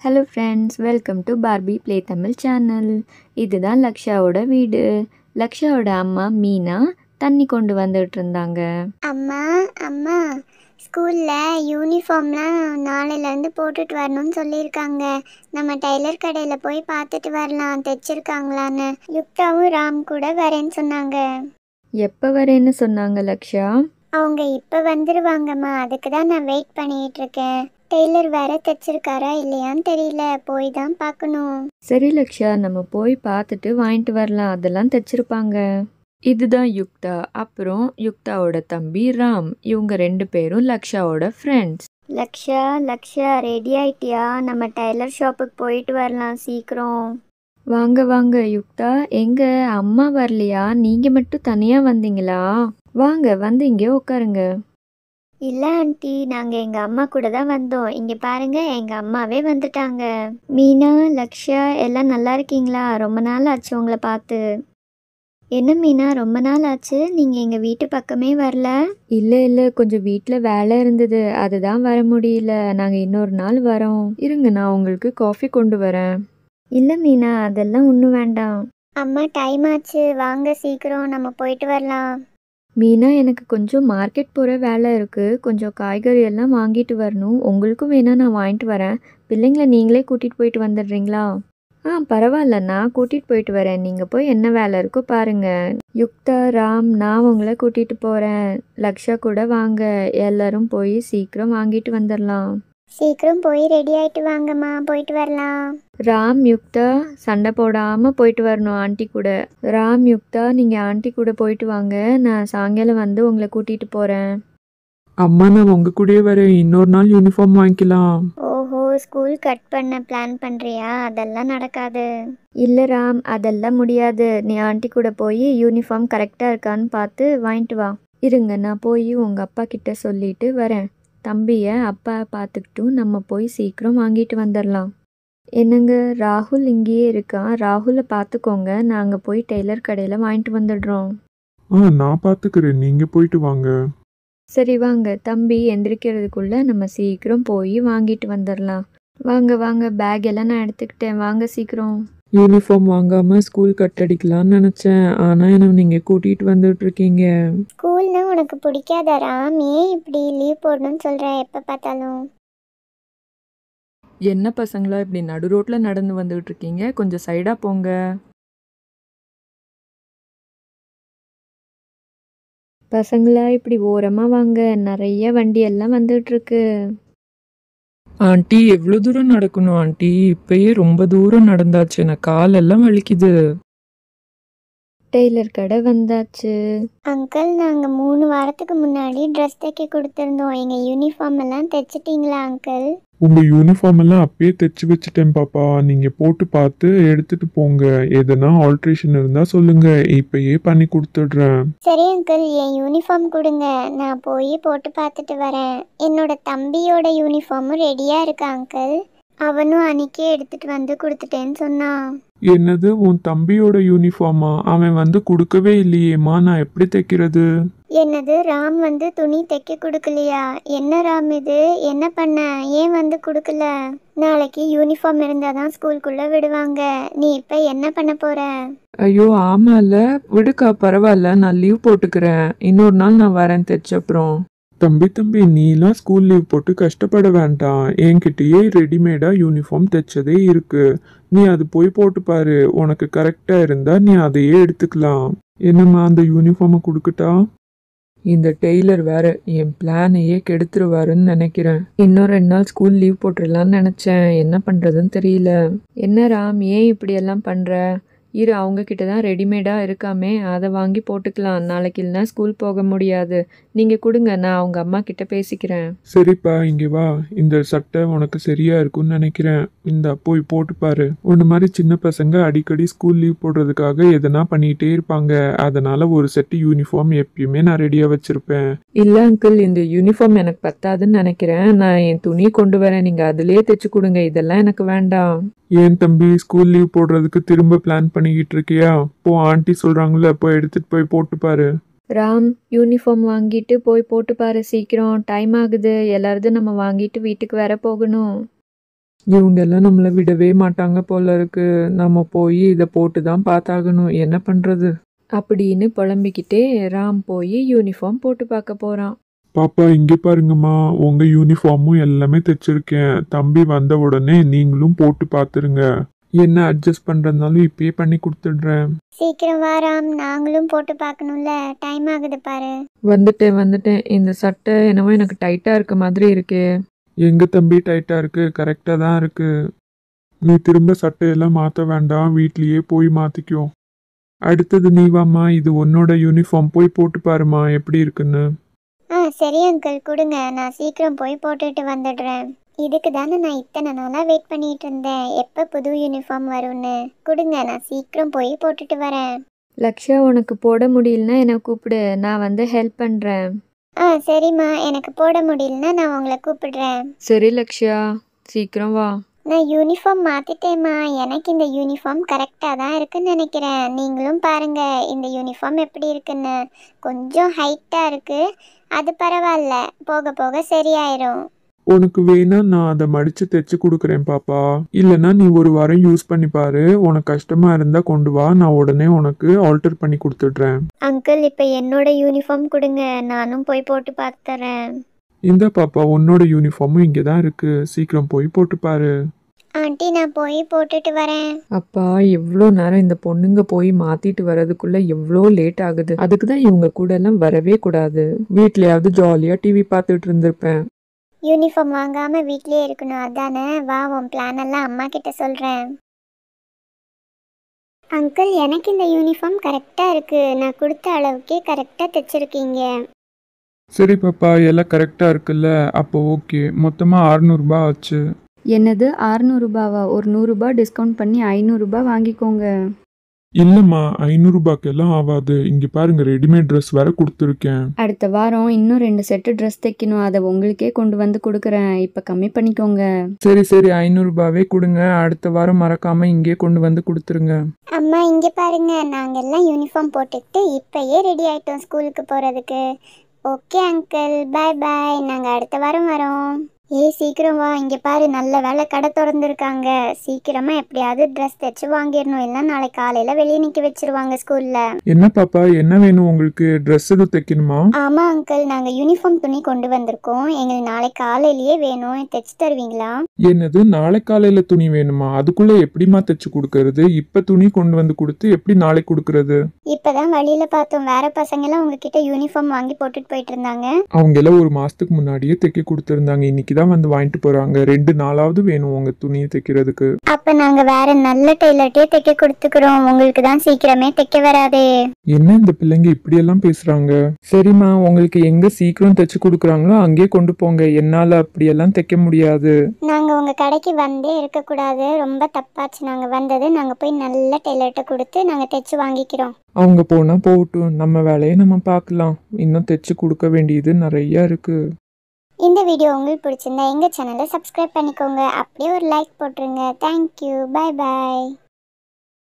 Hello friends, welcome to Barbie play Tamil channel. இதுதான் லக்ஷாவோட வீடு. லக்ஷாவோட அம்மா மீனா தண்ணி கொண்டு வந்துட்டு இருந்தாங்க. அம்மா அம்மா ஸ்கூலில் யூனிஃபார்ம்லாம் நாளையிலேருந்து போட்டுட்டு வரணும்னு சொல்லியிருக்காங்க. நம்ம டைலர் கடையில் போய் பார்த்துட்டு வரலாம், தைச்சிருக்காங்களான்னு. யுக்தாவும் ராம் கூட வரேன்னு சொன்னாங்க. எப்போ வரேன்னு சொன்னாங்க லக்ஷா? அவங்க இப்போ வந்துடுவாங்கம்மா, அதுக்கு தான் நான் வெயிட் பண்ணிகிட்டு இருக்கேன். டெய்லர் வேற தைச்சிருக்காரா இல்லையான்னு தெரியல, போய் தான் பார்க்கணும். சரி லக்ஷா, நம்ம போய் பார்த்துட்டு வாங்கிட்டு வரலாம், அதெல்லாம் தைச்சிருப்பாங்க. இதுதான் யுக்தா, அப்புறம் யுக்தாவோட தம்பி ராம். இவங்க 2 பேரும் லக்ஷாவோட ஃப்ரெண்ட்ஸ். லக்ஷா ரெடி ஆயிட்டியா? நம்ம டைலர் ஷாப்புக்கு போயிட்டு வரலாம் சீக்கிரம். வாங்க வாங்க யுக்தா. எங்க அம்மா வரலையா? நீங்க மட்டும் தனியா வந்தீங்களா? வாங்க வந்து இங்கே உட்காருங்க. இல்லை ஆண்டி, நாங்கள் எங்கள் அம்மா கூட தான் வந்தோம். இங்கே பாருங்க, எங்கள் அம்மாவே வந்துட்டாங்க. மீனா, லக்ஷா எல்லாம் நல்லா இருக்கீங்களா? ரொம்ப நாள் ஆச்சு உங்களை பார்த்து. என்ன மீனா, ரொம்ப நாள் ஆச்சு, நீங்கள் எங்கள் வீட்டு பக்கமே வரல? இல்லை கொஞ்சம் வீட்டில் வேலை இருந்தது, அதுதான் வர முடியல. நாங்கள் இன்னொரு நாள் வரோம். இருங்க, நான் உங்களுக்கு காஃபி கொண்டு வரேன். இல்லை மீனா, அதெல்லாம் ஒன்றும் வேண்டாம். அம்மா, டைம் ஆச்சு, வாங்க சீக்கிரம் நம்ம போயிட்டு வரலாம். மீனா, எனக்கு கொஞ்சம் மார்க்கெட் போகிற வேலை இருக்குது. கொஞ்சம் காய்கறி எல்லாம் வாங்கிட்டு வரணும். உங்களுக்கும் வேணால் நான் வாங்கிட்டு வரேன். பிள்ளைங்களை நீங்களே கூட்டிகிட்டு போயிட்டு வந்துடுறீங்களா? பரவாயில்ல, நான் கூட்டிகிட்டு போயிட்டு வரேன். நீங்கள் போய் என்ன வேலை இருக்கோ பாருங்கள். யுக்தா, ராம், நான் உங்களை கூட்டிகிட்டு போகிறேன். லக்ஷா கூட வாங்க. எல்லாரும் போய் சீக்கிரம் வாங்கிட்டு வந்துடலாம். சீக்கிரம் போய் ரெடி ஆகிட்டு வாங்கம்மா, போயிட்டு வரலாம். ராம், யுக்தா சண்டை போடாமல் போயிட்டு வரணும் ஆண்டி கூட. ராம், யுக்தா நீங்கள் ஆண்டி கூட போயிட்டு வாங்க. நான் சாயங்காலம் வந்து உங்களை கூட்டிகிட்டு போகிறேன். அம்மா, நான் உங்கள் கூடயே வரேன். இன்னொரு நாள் யூனிஃபார்ம் வாங்கிக்கலாம். ஓஹோ, ஸ்கூல் கட் பண்ண பிளான் பண்ணுறியா? அதெல்லாம் நடக்காது. இல்லை ராம், அதெல்லாம் முடியாது. நீ ஆண்டி கூட போய் யூனிஃபார்ம் கரெக்டாக இருக்கான்னு பார்த்து வாங்கிட்டு வா. இருங்க, நான் போய் உங்கள் அப்பா கிட்ட சொல்லிட்டு வரேன். தம்பியை அப்பா பார்த்துக்கிட்டும் நம்ம போய் சீக்கிரம் வாங்கிட்டு வந்துடலாம். என்னங்க, ராகுல் இங்கேயே இருக்கான். ராகுலை பார்த்துக்கோங்க, நாங்கள் போய் டெய்லர் கடையில் வாங்கிட்டு வந்துடுறோம். நான் பார்த்துக்கிறேன், நீங்கள் போயிட்டு வாங்க. சரி வாங்க, தம்பி எந்திரிக்கிறதுக்குள்ளே நம்ம சீக்கிரம் போய் வாங்கிட்டு வந்துடலாம். வாங்க வாங்க, பேக் எல்லாம் நான் எடுத்துக்கிட்டேன், வாங்க சீக்கிரம். யூனிஃபார்ம் வாங்காமல் ஸ்கூல் கட் அடிக்கலான்னு நினச்சேன், ஆனால் என்ன நீங்கள் கூட்டிகிட்டு வந்துட்டு இருக்கீங்க. ஸ்கூல்னா உனக்கு பிடிக்காதா ராம்? ஏன் இப்படி லீவ் போடணும்னு சொல்கிற எப்போ பார்த்தாலும்? என்ன பசங்களா இப்படி நடு ரோட்டில் நடந்து வந்துகிட்டு இருக்கீங்க? கொஞ்சம் சைடாக போங்க. பசங்களா இப்படி ஓரமாக வாங்க, நிறைய வண்டி எல்லாம் வந்துட்டு இருக்கு. ஆண்டி, எவ்வளோ தூரம் நடக்கணும் ஆண்டி? இப்பயே ரொம்ப தூரம் நடந்தாச்சு, எனக்கு காலெல்லாம் வலிக்குது. டெய்லர் கடை வந்தாச்சு. அங்கிள், நாங்கள் 3 வாரத்துக்கு முன்னாடி ட்ரெஸ் தைக்க கொடுத்துருந்தோம். எங்கள் யூனிஃபார்ம் எல்லாம் தைச்சிட்டிங்களா அங்கிள்? உங்கள் யூனிஃபார்ம் எல்லாம் அப்பயே தைச்சி வச்சுட்டேன் பாப்பா. நீங்கள் போட்டு பார்த்து எடுத்துகிட்டு போங்க. எதனா ஆல்ட்ரேஷன் இருந்தால் சொல்லுங்கள், இப்பயே பண்ணி கொடுத்துட்றேன். சரி அங்கிள், என் யூனிஃபார்ம் கொடுங்க, நான் போய் போட்டு பார்த்துட்டு வரேன். என்னோட தம்பியோட யூனிஃபார்மும் ரெடியாக இருக்கா அங்கிள்? அவனும் அன்னைக்கே எடுத்துகிட்டு வந்து கொடுத்துட்டேன்னு சொன்னான். என்னது, உன் தம்பியோட யூனிஃபார்மா? அவன் வந்து கொடுக்கவே இல்லையேம்மா, நான் எப்படி தைக்கிறது? என்னது, ராம் வந்து துணி தைக்க கொடுக்கலையா? என்ன ராம் இது, என்ன பண்ண? ஏன் வந்து கொடுக்கல? நாளைக்கு யூனிஃபார்ம் இருந்தால் தான் ஸ்கூலுக்குள்ளே விடுவாங்க. நீ இப்போ என்ன பண்ண போற? ஐயோ ஆமாம்ல, விடுக்கா, பரவாயில்ல, நான் லீவ் போட்டுக்கிறேன். இன்னொரு நாள் நான் வரேன் தைச்சப்புறம். தம்பி, நீலாம் ஸ்கூல் லீவ் போட்டு கஷ்டப்பட வேண்டாம். என்கிட்டயே ரெடிமேடாக யூனிஃபார்ம் தைச்சதே இருக்கு. நீ அது போய் போட்டு பாரு. உனக்கு கரெக்டாக இருந்தால் நீ அதையே எடுத்துக்கலாம். என்னம்மா, அந்த யூனிஃபார்மை கொடுக்கட்டா? இந்த டெய்லர் வேற என் பிளானையே கெடுத்துருவாருன்னு நினைக்கிறேன். இன்னும் 2 நாள் ஸ்கூல் லீவ் போட்டுடலான்னு நினச்சேன், என்ன பண்ணுறதுன்னு தெரியல. என்ன ராம், ஏன் இப்படி எல்லாம் பண்ணுற? இரு, அவங்க கிட்ட தான் ரெடிமேடாக இருக்காமே, அதை வாங்கி போட்டுக்கலாம். நாளைக்கு இல்லைனா ஸ்கூல் போக முடியாது. நீங்கள் கொடுங்க, நான் அவங்க அம்மா கிட்ட பேசிக்கிறேன். சரிப்பா, இங்கே வா. இந்த சட்டை உனக்கு சரியா இருக்கும்னு நினைக்கிறேன். இந்த போய் போட்டு பாரு. உன்ன மாதிரி சின்ன பசங்க அடிக்கடி ஸ்கூல் லீவ் போடுறதுக்காக எதனா பண்ணிகிட்டே இருப்பாங்க. அதனால ஒரு செட்டு யூனிஃபார்ம் எப்பயுமே நான் ரெடியாக வச்சிருப்பேன். இல்லை அங்கிள், இந்த யூனிஃபார்ம் எனக்கு பத்தாதுன்னு நினைக்கிறேன். நான் என் துணி கொண்டு வரேன், நீங்கள் அதிலே தைச்சு கொடுங்க. இதெல்லாம் எனக்கு வேண்டாம். ஏன் தம்பி, ஸ்கூல் லீவ் போடுறதுக்கு திரும்ப பிளான் பண்ணிக்கிட்டு இருக்கியா? போ, ஆண்டி சொல்கிறாங்களே, போய் எடுத்துகிட்டு போய் போட்டு பாரு. ராம், யூனிஃபார்ம் வாங்கிட்டு போய் போட்டு பாரு சீக்கிரம். டைம் ஆகுது, எல்லாரதும் நம்ம வாங்கிட்டு வீட்டுக்கு வேற போகணும். இவங்க எல்லாம் நம்மளை விடவே மாட்டாங்க போல இருக்கு. நம்ம போய் இதை போட்டு தான் பார்த்தாகணும். என்ன பண்றது? அப்படின்னு புலம்பிக்கிட்டே ராம் போய் யூனிஃபார்ம் போட்டு பார்க்க போறான். பாப்பா இங்க பாருங்கம்மா, உங்க யூனிஃபார்மும் எல்லாமே தைச்சிருக்கேன். தம்பி வந்த உடனே நீங்களும் போட்டு பார்த்துருங்க. என்ன அட்ஜஸ்ட் பண்றதுனாலும் இப்பயே பண்ணி கொடுத்துடுறேன். சீக்கிரம் வாராம், நாங்களும் போட்டு பார்க்கணும்ல, டைம் ஆகுது பாரு. வந்துட்டேன். இந்த சட்டை என்னவோ எனக்கு டைட்டா இருக்க மாதிரி இருக்கே. எங்க தம்பி டைட்டா இருக்கு? கரெக்டா தான் இருக்கு. நீ திரும்ப சட்டையெல்லாம் மாத்த வேண்டாம், வீட்லயே போய் மாத்திக்கோ. அடுத்தது நீ வாம்மா, இது உன்னோட யூனிஃபார்ம், போய் போட்டு பாருமா எப்படி இருக்குன்னு. சரி அங்கிள், கொடுங்க, நான் சீக்கிரம் போய் போட்டுட்டு வந்துடுறேன். இதுக்கு தானே நான் இத்தனை நாளாக வெயிட் பண்ணிட்டு இருந்தேன், எப்போ புது யூனிஃபார்ம் வரும்னு. கொடுங்க, நான் சீக்கிரம் போய் போட்டுட்டு வரேன். லக்ஷா, உனக்கு போட முடியலன்னா என்னை கூப்பிடு, நான் வந்து ஹெல்ப் பண்ணுறேன். சரிம்மா, எனக்கு போட முடியலன்னா நான் உங்களை கூப்பிடுறேன். சரி லக்ஷா, சீக்கிரம் வா. நான் யூனிஃபார்ம் மாற்றிட்டேம்மா, எனக்கு இந்த யூனிஃபார்ம் கரெக்டாக தான் இருக்குன்னு நினைக்கிறேன். நீங்களும் பாருங்கள் இந்த யூனிஃபார்ம் எப்படி இருக்குன்னு. கொஞ்சம் ஹைட்டாக இருக்குது, அது பரவாயில்ல, போக போக சரியாயிரும். உனக்கு வேணா நான் அதை மடிச்சு தைச்சு கொடுக்குறேன் பாப்பா. இல்லைன்னா நீ ஒரு வாரம் யூஸ் பண்ணி பாரு, உனக்கு கஷ்டமா இருந்தா கொண்டு வா, நான் உடனே உனக்கு ஆல்டர் பண்ணி கொடுத்துடுறேன். அங்கிள், இப்போ என்னோட யூனிஃபார்ம் கொடுங்க, நானும் போய் போட்டு பார்த்துறேன். இந்த பாப்பா உன்னோட யூனிஃபார்மும் இங்கே தான் இருக்கு, சீக்கிரம் போய் போட்டு பாரு. ஆண்டி, நான் போய் போட்டுட்டு வரேன். அப்பா, எவ்வளோ நேரம் இந்த பொண்ணுங்க போய் மாத்திட்டு வர்றதுக்குள்ள எவ்வளோ லேட் ஆகுது. அதுக்கு தான் இவங்க கூட எல்லாம் வரவே கூடாது. வீட்லயாவது ஜாலியா டிவி பார்த்துட்டு இருந்திருப்பேன். யூனிஃபார்ம் வாங்காமல் வீட்லேயே இருக்கணும் அதானே? வா, உன் பிளான் எல்லாம் அம்மா கிட்ட சொல்கிறேன். அங்கிள், எனக்கு இந்த யூனிஃபார்ம் கரெக்டாக இருக்குது, நான் கொடுத்த அளவுக்கே கரெக்டாக தைச்சிருக்கீங்க. சரி பாப்பா, எல்லாம் கரெக்டா இருக்குல்ல? அப்போ ஓகே. மொத்தமா 600 ரூபாய் ஆச்சு. என்னது 600 ரூபாவா? ஒரு 100 ரூபாய் டிஸ்கவுண்ட் பண்ணி 500 ரூபாய் வாங்கிக்கோங்க. இல்லம்மா, 500 ரூபாய்க்கெல்லாம் ஆகாது. இங்க பாருங்க, ரெடிமேட் ட்ரெஸ் வேற கொடுத்துருக்கேன். அடுத்த வாரம் இன்னும் 2 செட்டு ட்ரெஸ் தைக்கணும், அதை உங்களுக்கே கொண்டு வந்து கொடுக்குறேன். இப்போ கம்மி பண்ணிக்கோங்க. சரி 500 ரூபாவே கொடுங்க. அடுத்த வாரம் மறக்காம இங்கே கொண்டு வந்து கொடுத்துருங்க. அம்மா, இங்கே பாருங்க, நாங்கள் எல்லாம் யூனிஃபார்ம் போட்டுக்கிட்டு இப்போயே ரெடி ஆகிட்டோம் ஸ்கூலுக்கு போகிறதுக்கு. ஓகே அங்கிள், பாய் பாய், நாங்கள் அடுத்த வாரம் வரோம். சீக்கிரம் வா, இங்கே பாரு, நல்ல வேலை கடை திறந்துருக்காங்க. சீக்கிரமாக எப்படியாவது ட்ரெஸ் தைச்சு வாங்கிடணும், இல்லைன்னா நாளைக்கு காலையில் வெளியே நிற்க வச்சிருவாங்க ஸ்கூலில். என்ன பாப்பா, என்ன வேணும் உங்களுக்கு? ட்ரெஸ் எதுவும் தைக்கணுமா? ஆமாம் அங்கிள், நாங்கள் யூனிஃபார்ம் துணி கொண்டு வந்திருக்கோம், எங்களுக்கு நாளைக்கு காலையிலேயே வேணும், தைச்சு தருவீங்களா? என்னது, நாளை காலையில துணி வேணுமா? அதுக்குள்ள எப்படிமா தைச்சு கொடுக்கறது? இப்ப துணி கொண்டு வந்து கொடுத்து எப்படி நாளைக்கு கொடுக்கறது? இப்பதான் வழியில பார்த்தோம், வேற பசங்க எல்லாம் உங்ககிட்ட யூனிஃபார்ம் வாங்கி போட்டுட்டு போயிட்டு இருந்தாங்க. அவங்க எல்லாம் ஒரு மாசத்துக்கு முன்னாடியே தைக்க கொடுத்துருந்தாங்க, இன்னைக்குதான் வந்து வாங்கிட்டு போறாங்க. 2 நாளாவது வேணும் உங்க துணியை தைக்கிறதுக்கு. அப்ப நாங்க வேற நல்ல டெய்லர்ட்டே தைக்க கொடுத்துக்கிறோம், உங்களுக்கு தான் சீக்கிரமே தைக்க வராதே. என்ன இந்த பிள்ளைங்க இப்படி எல்லாம் பேசுறாங்க? சரிம்மா, உங்களுக்கு எங்க சீக்கிரம் தைச்சு கொடுக்குறாங்களோ அங்கே கொண்டு போங்க. என்னால அப்படியெல்லாம் தைக்க முடியாது. நாங்க உங்க கடைக்கு வந்தே இருக்கக்கூடாது, ரொம்ப தப்பாச்சு. நாங்க வந்தது, நாங்க போய் நல்ல டெய்லர்ட்ட கொடுத்து நாங்க தைச்சு வாங்கிக்கிறோம். அவங்க போனா போகட்டும், நம்ம வேலையை நம்ம பார்க்கலாம். இன்னும் தைச்சு கொடுக்க வேண்டியது நிறைய இருக்கு. இந்த வீடியோ உங்களுக்கு பிடிச்சிருந்தா எங்க சேனலை சப்ஸ்கிரைப் பண்ணிக்கோங்க, அப்படியே ஒரு லைக் போட்டுருங்க. Thank you, bye bye.